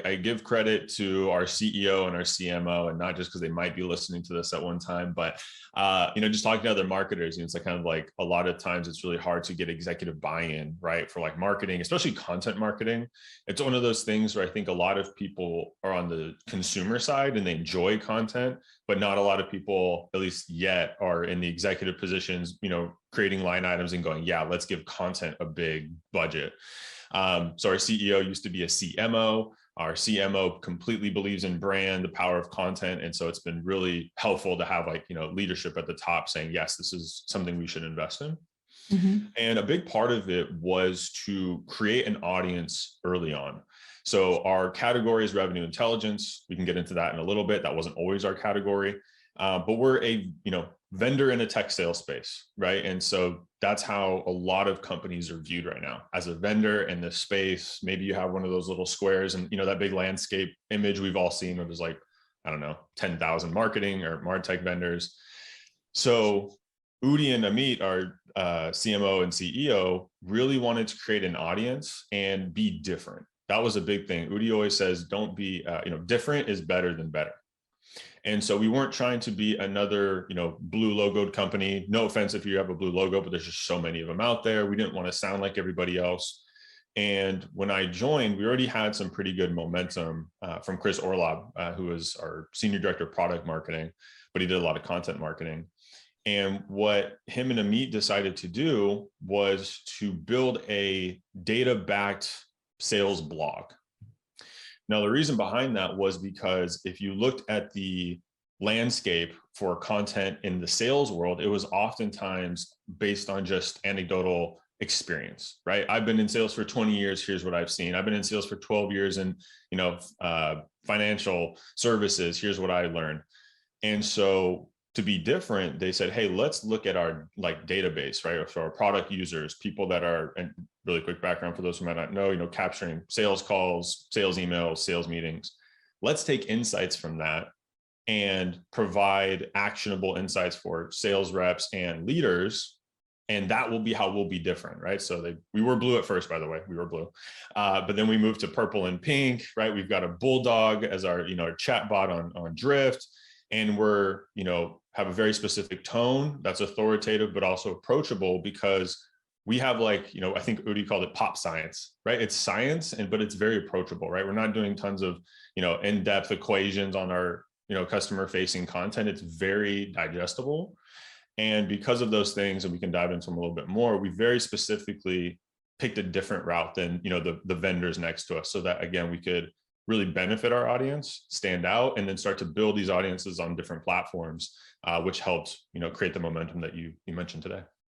I give credit to our CEO and our CMO, and not just because they might be listening to this at one time, but just talking to other marketers, it's like kind of like a lot of times it's really hard to get executive buy-in, right? For like marketing, especially content marketing. It's one of those things where I think a lot of people are on the consumer side and they enjoy content, but not a lot of people, at least yet, are in the executive positions, creating line items and going, yeah, let's give content a big budget. So our CEO used to be a CMO. Our CMO completely believes in brand, the power of content. And so it's been really helpful to have leadership at the top saying, yes, this is something we should invest in. Mm-hmm. And a big part of it was to create an audience early on. So our category is revenue intelligence. We can get into that in a little bit. That wasn't always our category, but we're a, vendor in a tech sales space, right? And so that's how a lot of companies are viewed right now, as a vendor in this space. Maybe you have one of those little squares and, that big landscape image we've all seen of, is like, 10,000 marketing or MarTech vendors. So Udi and Amit, our CMO and CEO, really wanted to create an audience and be different. That was a big thing. Udi always says, don't be, different is better than better. And so we weren't trying to be another, blue logoed company. No offense if you have a blue logo, but there's just so many of them out there. We didn't want to sound like everybody else. And when I joined, we already had some pretty good momentum from Chris Orlob, who was our senior director of product marketing, but he did a lot of content marketing. And what him and Amit decided to do was to build a data-backed sales blog. Now, the reason behind that was because if you looked at the landscape for content in the sales world, it was oftentimes based on just anecdotal experience, right? I've been in sales for 20 years. Here's what I've seen. I've been in sales for 12 years in, financial services. Here's what I learned. And so to be different, they said, hey, let's look at our database, right? So our product users, people that are, and really quick background for those who might not know, capturing sales calls, sales emails, sales meetings. Let's take insights from that and provide actionable insights for sales reps and leaders. And that will be how we'll be different, right? So we were blue at first, by the way, we were blue. But then we moved to purple and pink, right? We've got a bulldog as our, our chat bot on Drift. And we're, have a very specific tone that's authoritative, but also approachable, because we have I think Udi called it pop science, right? It's science, but it's very approachable, right? We're not doing tons of, in-depth equations on our, customer facing content. It's very digestible. And because of those things, and we can dive into them a little bit more, we very specifically picked a different route than, the vendors next to us, so that, again, we could really benefit our audience, stand out, and then start to build these audiences on different platforms, which helped, create the momentum that you mentioned today.